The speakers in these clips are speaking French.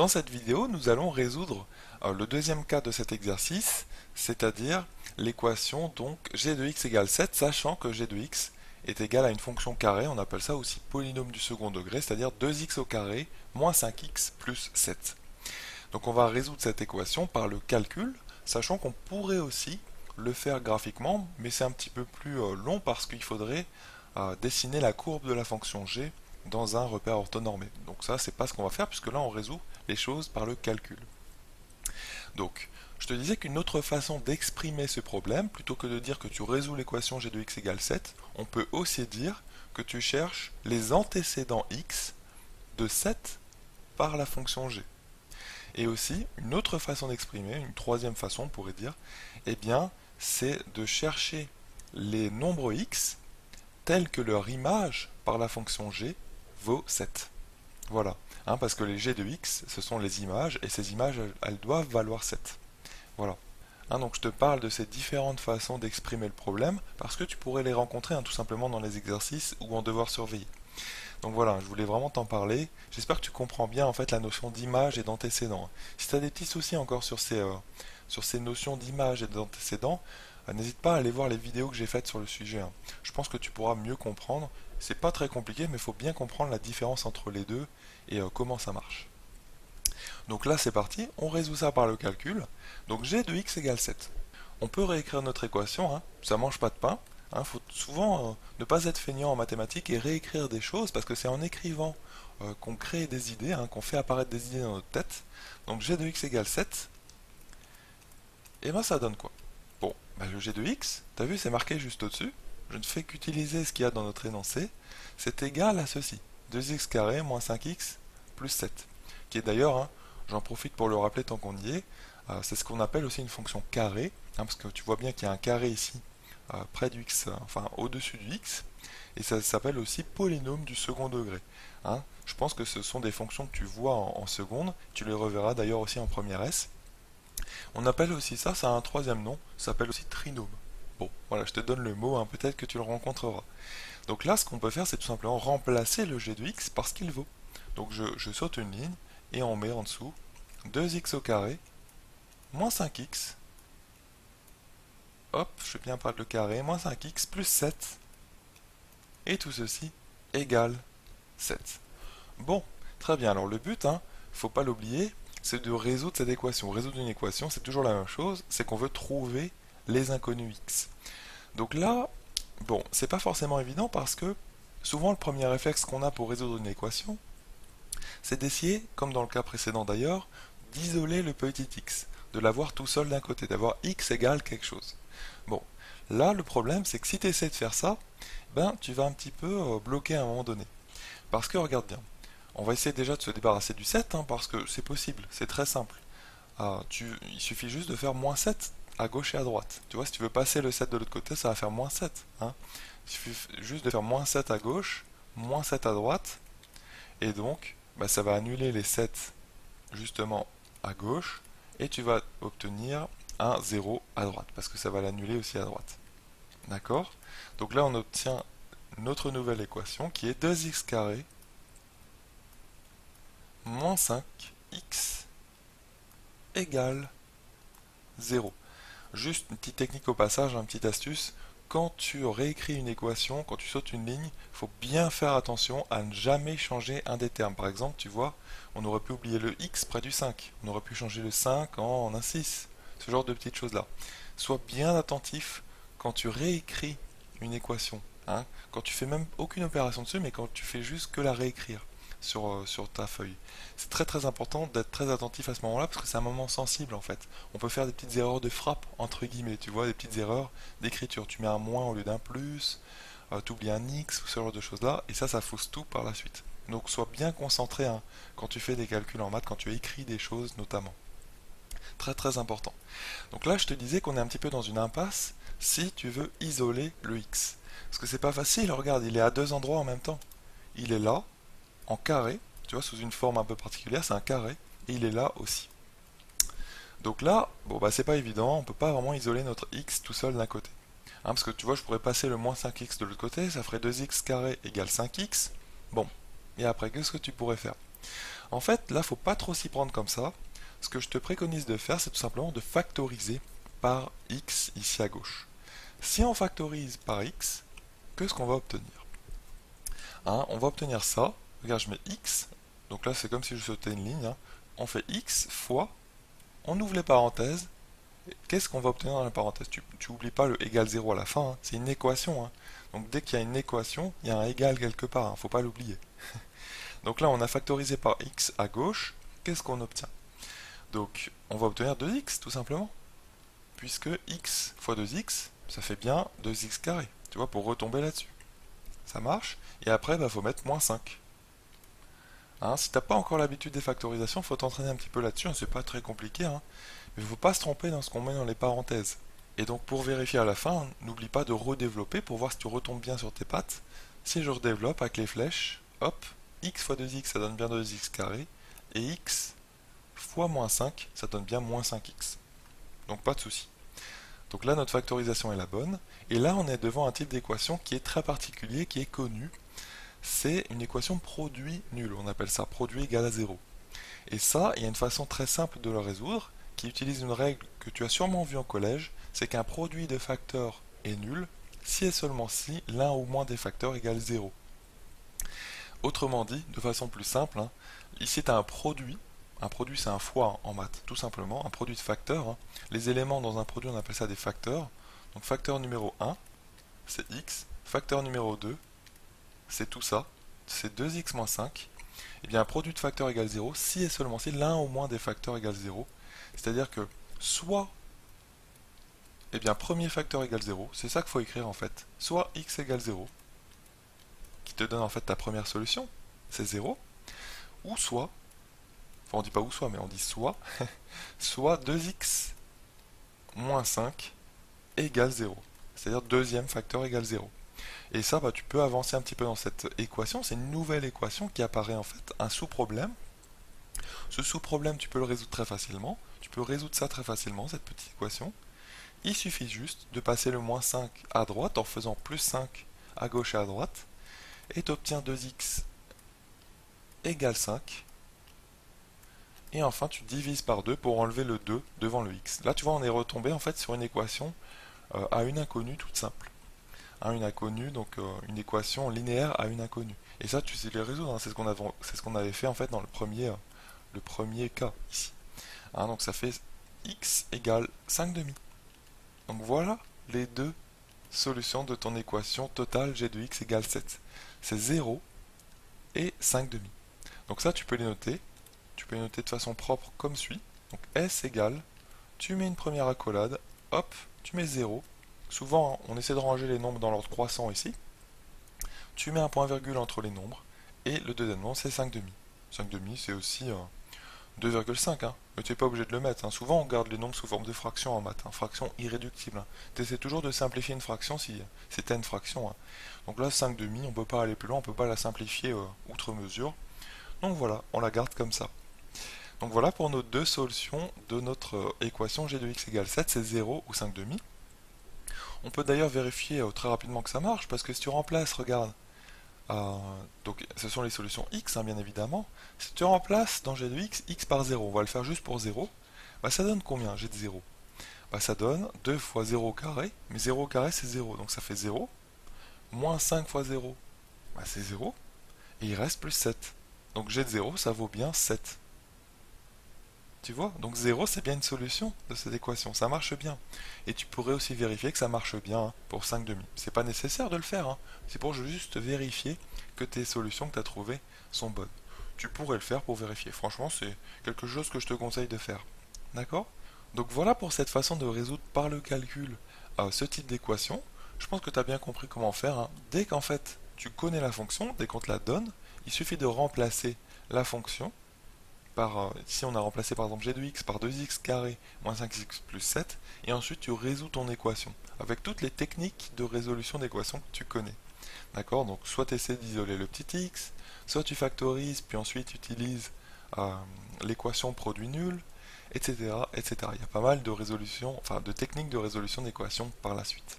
Dans cette vidéo, nous allons résoudre le deuxième cas de cet exercice, c'est-à-dire l'équation donc g de x égale 7, sachant que g de x est égal à une fonction carrée, on appelle ça aussi polynôme du second degré, c'est-à-dire 2x au carré moins 5x plus 7. Donc on va résoudre cette équation par le calcul, sachant qu'on pourrait aussi le faire graphiquement, mais c'est un petit peu plus long parce qu'il faudrait dessiner la courbe de la fonction g dans un repère orthonormé. Donc ça, c'est pas ce qu'on va faire puisque là, on résout les choses par le calcul. Donc, je te disais qu'une autre façon d'exprimer ce problème, plutôt que de dire que tu résous l'équation g de x égale 7, on peut aussi dire que tu cherches les antécédents x de 7 par la fonction g. Et aussi, une autre façon d'exprimer, une troisième façon, on pourrait dire, eh bien, c'est de chercher les nombres x tels que leur image par la fonction g vaut 7. Voilà, parce que les g de x, ce sont les images, et ces images, elles doivent valoir 7. Voilà. Donc je te parle de ces différentes façons d'exprimer le problème, parce que tu pourrais les rencontrer tout simplement dans les exercices ou en devoir surveiller. Donc voilà, je voulais vraiment t'en parler. J'espère que tu comprends bien en fait la notion d'image et d'antécédent. Si tu as des petits soucis encore sur ces notions d'image et d'antécédent, n'hésite pas à aller voir les vidéos que j'ai faites sur le sujet. Je pense que tu pourras mieux comprendre. C'est pas très compliqué, mais il faut bien comprendre la différence entre les deux et comment ça marche. Donc là c'est parti, on résout ça par le calcul. Donc g de x égale 7. On peut réécrire notre équation, ça mange pas de pain. Il faut souvent ne pas être feignant en mathématiques et réécrire des choses parce que c'est en écrivant qu'on crée des idées, qu'on fait apparaître des idées dans notre tête. Donc g de x égale 7. Et ben ça donne quoi? Bon, le g de x, t'as vu, c'est marqué juste au-dessus. Je ne fais qu'utiliser ce qu'il y a dans notre énoncé. C'est égal à ceci, 2x carré moins 5x plus 7. Qui est d'ailleurs, j'en profite pour le rappeler tant qu'on y est, c'est ce qu'on appelle aussi une fonction carrée, parce que tu vois bien qu'il y a un carré ici, près du x, enfin au-dessus du x, et ça s'appelle aussi polynôme du second degré. Je pense que ce sont des fonctions que tu vois en seconde, tu les reverras d'ailleurs aussi en première S. On appelle aussi ça a un troisième nom, ça s'appelle aussi trinôme. Bon, voilà, je te donne le mot, peut-être que tu le rencontreras. Donc là, ce qu'on peut faire, c'est tout simplement remplacer le g de x par ce qu'il vaut. Donc je saute une ligne, et on met en dessous 2x au carré, moins 5x, hop, je fais bien apparaître le carré, moins 5x plus 7, et tout ceci égale 7. Bon, très bien, alors le but, faut pas l'oublier, c'est de résoudre cette équation. Résoudre une équation, c'est toujours la même chose, c'est qu'on veut trouver les inconnus x. Donc là, bon, c'est pas forcément évident parce que souvent le premier réflexe qu'on a pour résoudre une équation, c'est d'essayer, comme dans le cas précédent d'ailleurs, d'isoler le petit x, de l'avoir tout seul d'un côté, d'avoir x égale quelque chose. Bon, là le problème c'est que si tu essaies de faire ça, tu vas un petit peu bloquer à un moment donné. Parce que regarde bien, on va essayer déjà de se débarrasser du 7, parce que c'est possible, c'est très simple. Il suffit juste de faire moins 7 à gauche et à droite. Tu vois, si tu veux passer le 7 de l'autre côté, ça va faire moins 7. Il suffit juste de faire moins 7 à gauche, moins 7 à droite, et donc ça va annuler les 7 justement à gauche, et tu vas obtenir un 0 à droite, parce que ça va l'annuler aussi à droite. D'accord? Donc là on obtient notre nouvelle équation qui est 2x carré moins 5x égale 0. Juste une petite technique au passage, une petite astuce. Quand tu réécris une équation, quand tu sautes une ligne, il faut bien faire attention à ne jamais changer un des termes. Par exemple, tu vois, on aurait pu oublier le x près du 5. On aurait pu changer le 5 en un 6. Ce genre de petites choses-là. Sois bien attentif quand tu réécris une équation. Quand tu fais même aucune opération dessus, mais quand tu fais juste que la réécrire sur ta feuille. C'est très très important d'être très attentif à ce moment-là parce que c'est un moment sensible en fait. On peut faire des petites erreurs de frappe entre guillemets, tu vois, des petites erreurs d'écriture. Tu mets un moins au lieu d'un plus, tu oublies un x ou ce genre de choses-là, et ça fausse tout par la suite. Donc sois bien concentré quand tu fais des calculs en maths, quand tu écris des choses notamment. Très très important. Donc là je te disais qu'on est un petit peu dans une impasse si tu veux isoler le x. Parce que c'est pas facile, regarde, il est à deux endroits en même temps. Il est là, en carré, tu vois, sous une forme un peu particulière, c'est un carré, et il est là aussi. Donc là, c'est pas évident, on peut pas vraiment isoler notre x tout seul d'un côté. Parce que tu vois, je pourrais passer le moins 5x de l'autre côté, ça ferait 2x carré égale 5x. Bon, et après, qu'est-ce que tu pourrais faire? En fait, là, faut pas trop s'y prendre comme ça. Ce que je te préconise de faire, c'est tout simplement de factoriser par x ici à gauche. Si on factorise par x, qu'est-ce qu'on va obtenir? Hein, on va obtenir ça. Regarde, je mets x. Donc là, c'est comme si je sautais une ligne. Hein. On fait x fois, on ouvre les parenthèses. Qu'est-ce qu'on va obtenir dans la parenthèse? Tu oublies pas le égal 0 à la fin. Hein. C'est une équation. Hein. Donc dès qu'il y a une équation, il y a un égal quelque part. Hein. Faut pas l'oublier. Donc là, on a factorisé par x à gauche. Qu'est-ce qu'on obtient? Donc, on va obtenir 2x, tout simplement. Puisque x fois 2x, ça fait bien 2x carré. Tu vois, pour retomber là-dessus. Ça marche. Et après, il faut mettre moins 5. Hein, si tu n'as pas encore l'habitude des factorisations, il faut t'entraîner un petit peu là-dessus. Hein, c'est pas très compliqué. Hein, mais il ne faut pas se tromper dans ce qu'on met dans les parenthèses. Et donc, pour vérifier à la fin, n'oublie pas de redévelopper pour voir si tu retombes bien sur tes pattes. Si je redéveloppe avec les flèches, hop, x fois 2x, ça donne bien 2x carré. Et x fois moins 5, ça donne bien moins 5x. Donc pas de souci. Donc là, notre factorisation est la bonne. Et là, on est devant un type d'équation qui est très particulier, qui est connu. C'est une équation produit nul. On appelle ça produit égal à 0. Et ça, il y a une façon très simple de le résoudre, qui utilise une règle que tu as sûrement vue en collège, c'est qu'un produit de facteurs est nul si et seulement si l'un ou moins des facteurs égale 0. Autrement dit, de façon plus simple, hein, ici tu as un produit. Un produit, c'est un fois en maths, tout simplement, un produit de facteurs. Hein. Les éléments dans un produit, on appelle ça des facteurs. Donc facteur numéro 1, c'est x. Facteur numéro 2, c'est tout ça. C'est 2x moins 5. Et bien un produit de facteurs égale 0 si et seulement si l'un ou moins des facteurs égale 0. C'est-à-dire que soit, eh bien premier facteur égale 0, c'est ça qu'il faut écrire en fait. Soit x égale 0, qui te donne en fait ta première solution, c'est 0. Ou soit, enfin on dit pas ou soit, mais on dit soit, soit 2x moins 5 égale 0. C'est-à-dire deuxième facteur égale 0. Et ça, tu peux avancer un petit peu dans cette équation. C'est une nouvelle équation qui apparaît en fait un sous-problème. Ce sous-problème, tu peux le résoudre très facilement. Tu peux résoudre ça très facilement, cette petite équation. Il suffit juste de passer le moins 5 à droite en faisant plus 5 à gauche et à droite. Et tu obtiens 2x égale 5. Et enfin, tu divises par 2 pour enlever le 2 devant le x. Là, tu vois, on est retombé en fait sur une équation à une inconnue toute simple. Une inconnue, donc une équation linéaire à une inconnue. Et ça, tu sais les résoudre. Hein. C'est ce qu'on avait fait en fait dans le premier cas ici. Hein, donc ça fait x égale 5 demi. Donc voilà les deux solutions de ton équation totale g de x égale 7. C'est 0 et 5 demi. Donc ça, tu peux les noter. Tu peux les noter de façon propre comme suit. Donc S égale, tu mets une première accolade, hop, tu mets 0. Souvent, on essaie de ranger les nombres dans l'ordre croissant ici. Tu mets un point virgule entre les nombres. Et le deuxième nombre, c'est 5 demi. 5 demi, c'est aussi 2,5. Hein. Mais tu n'es pas obligé de le mettre. Hein. Souvent, on garde les nombres sous forme de fraction en maths. Hein. Fraction irréductible. Hein. Tu essaies toujours de simplifier une fraction si c'était une fraction. Hein. Donc là, 5 demi, on ne peut pas aller plus loin. On ne peut pas la simplifier outre mesure. Donc voilà, on la garde comme ça. Donc voilà pour nos deux solutions de notre équation g de x égale 7, c'est 0 ou 5 demi. On peut d'ailleurs vérifier très rapidement que ça marche, parce que si tu remplaces, regarde, donc ce sont les solutions x, hein, bien évidemment. Si tu remplaces dans g de x, x par 0, on va le faire juste pour 0, ça donne combien g de 0? Ça donne 2 fois 0 au carré, mais 0 au carré c'est 0, donc ça fait 0, moins 5 fois 0, c'est 0, et il reste plus 7. Donc g de 0, ça vaut bien 7. Tu vois? Donc 0, c'est bien une solution de cette équation, ça marche bien. Et tu pourrais aussi vérifier que ça marche bien hein, pour 5 demi. C'est pas nécessaire de le faire, hein. C'est pour juste vérifier que tes solutions que tu as trouvées sont bonnes. Tu pourrais le faire pour vérifier. Franchement, c'est quelque chose que je te conseille de faire. D'accord? Donc voilà pour cette façon de résoudre par le calcul ce type d'équation. Je pense que tu as bien compris comment faire. Hein. Dès qu'en fait tu connais la fonction, dès qu'on te la donne, il suffit de remplacer la fonction par, ici on a remplacé par exemple g de x par 2x carré moins 5x plus 7, et ensuite tu résous ton équation, avec toutes les techniques de résolution d'équation que tu connais. D'accord? Donc soit tu essaies d'isoler le petit x, soit tu factorises, puis ensuite tu utilises l'équation produit nul, etc., etc. Il y a pas mal de résolution, enfin de techniques de résolution d'équations par la suite.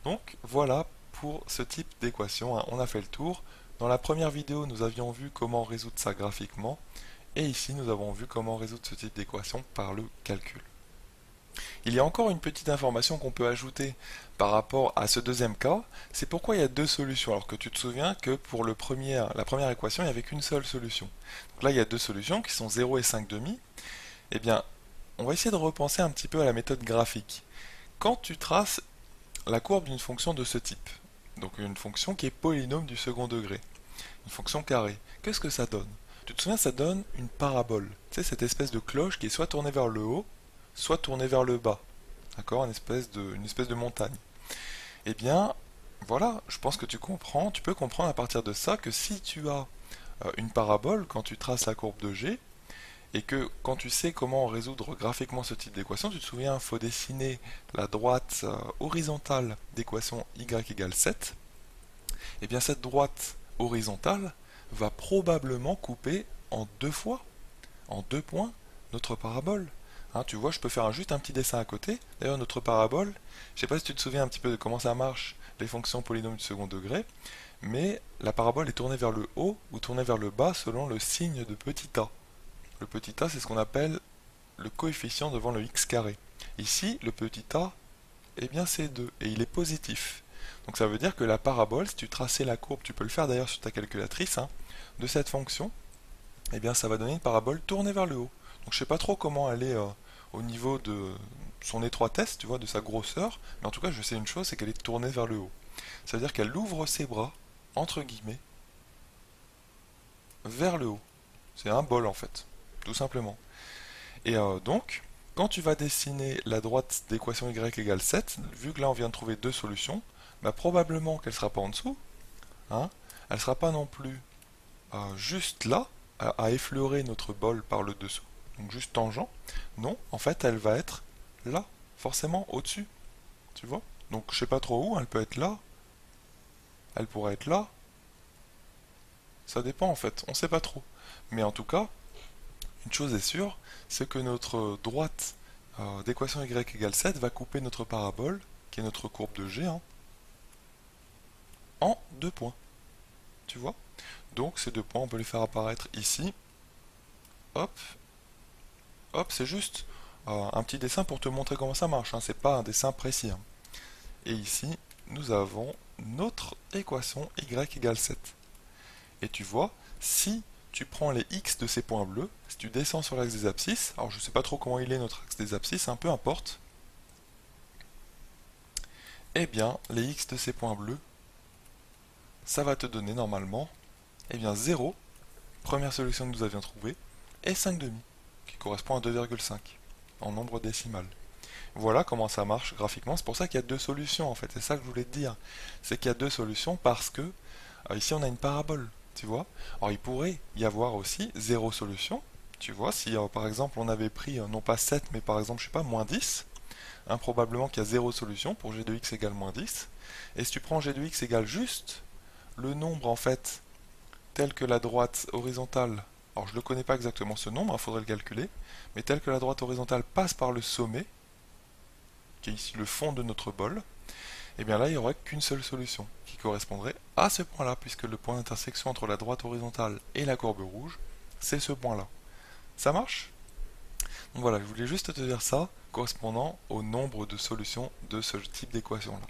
Donc voilà pour ce type d'équation, hein. On a fait le tour. Dans la première vidéo, nous avions vu comment résoudre ça graphiquement, et ici nous avons vu comment résoudre ce type d'équation par le calcul. Il y a encore une petite information qu'on peut ajouter par rapport à ce deuxième cas, c'est pourquoi il y a deux solutions, alors que tu te souviens que pour la première équation, il n'y avait qu'une seule solution. Donc là, il y a deux solutions qui sont 0 et 5 demi. Eh bien, on va essayer de repenser un petit peu à la méthode graphique. Quand tu traces la courbe d'une fonction de ce type, donc une fonction qui est polynôme du second degré, une fonction carrée, qu'est-ce que ça donne? Tu te souviens, ça donne une parabole. Tu sais, cette espèce de cloche qui est soit tournée vers le haut, soit tournée vers le bas. D'accord? Une espèce de montagne. Eh bien, voilà, je pense que tu peux comprendre à partir de ça que si tu as une parabole, quand tu traces la courbe de G, et que quand tu sais comment résoudre graphiquement ce type d'équation, tu te souviens, il faut dessiner la droite horizontale d'équation y égale 7, et bien cette droite horizontale va probablement couper en deux fois, en deux points, notre parabole. Hein, tu vois, je peux faire juste un petit dessin à côté. D'ailleurs, notre parabole, je ne sais pas si tu te souviens un petit peu de comment ça marche, les fonctions polynômes du second degré, mais la parabole est tournée vers le haut ou tournée vers le bas selon le signe de petit a. Le petit a, c'est ce qu'on appelle le coefficient devant le x carré. Ici, le petit a, eh bien c'est 2, et il est positif. Donc ça veut dire que la parabole, si tu traçais la courbe, tu peux le faire d'ailleurs sur ta calculatrice, hein, de cette fonction, eh bien ça va donner une parabole tournée vers le haut. Donc je sais pas trop comment elle est au niveau de son étroitesse, tu vois, de sa grosseur, mais en tout cas je sais une chose, c'est qu'elle est tournée vers le haut. Ça veut dire qu'elle ouvre ses bras, entre guillemets, vers le haut. C'est un bol en fait, tout simplement. Et donc, quand tu vas dessiner la droite d'équation y égale 7, vu que là on vient de trouver deux solutions, bah probablement qu'elle ne sera pas en dessous, hein, elle ne sera pas non plus juste là, à effleurer notre bol par le dessous, donc juste tangent. Non, en fait elle va être là, forcément au-dessus, tu vois. Donc je sais pas trop où, elle peut être là, elle pourrait être là, ça dépend en fait, on sait pas trop. Mais en tout cas, une chose est sûre, c'est que notre droite d'équation y égale 7 va couper notre parabole, qui est notre courbe de G, hein, en deux points. Tu vois? Donc ces deux points, on peut les faire apparaître ici. Hop, hop, c'est juste un petit dessin pour te montrer comment ça marche, hein, c'est pas un dessin précis. Hein. Et ici, nous avons notre équation y égale 7. Et tu vois, si tu prends les x de ces points bleus, si tu descends sur l'axe des abscisses, alors je ne sais pas trop comment il est notre axe des abscisses, peu importe, eh bien, les x de ces points bleus, ça va te donner normalement, eh bien 0, première solution que nous avions trouvée, et 5 demi, qui correspond à 2,5 en nombre décimal. Voilà comment ça marche graphiquement, c'est pour ça qu'il y a deux solutions en fait, c'est ça que je voulais te dire, c'est qu'il y a deux solutions parce que ici on a une parabole, tu vois. Alors il pourrait y avoir aussi zéro solution, tu vois, si par exemple on avait pris non pas 7 mais par exemple je sais pas moins 10, hein, probablement qu'il y a zéro solution pour g de x égale moins 10, et si tu prends g de x égale juste le nombre en fait tel que la droite horizontale, alors je ne connais pas exactement ce nombre, il faudrait le calculer, mais tel que la droite horizontale passe par le sommet, qui est ici le fond de notre bol, et bien là il n'y aurait qu'une seule solution, qui correspondrait à ce point-là, puisque le point d'intersection entre la droite horizontale et la courbe rouge, c'est ce point-là. Ça marche? Donc voilà, je voulais juste te dire ça, correspondant au nombre de solutions de ce type d'équation-là.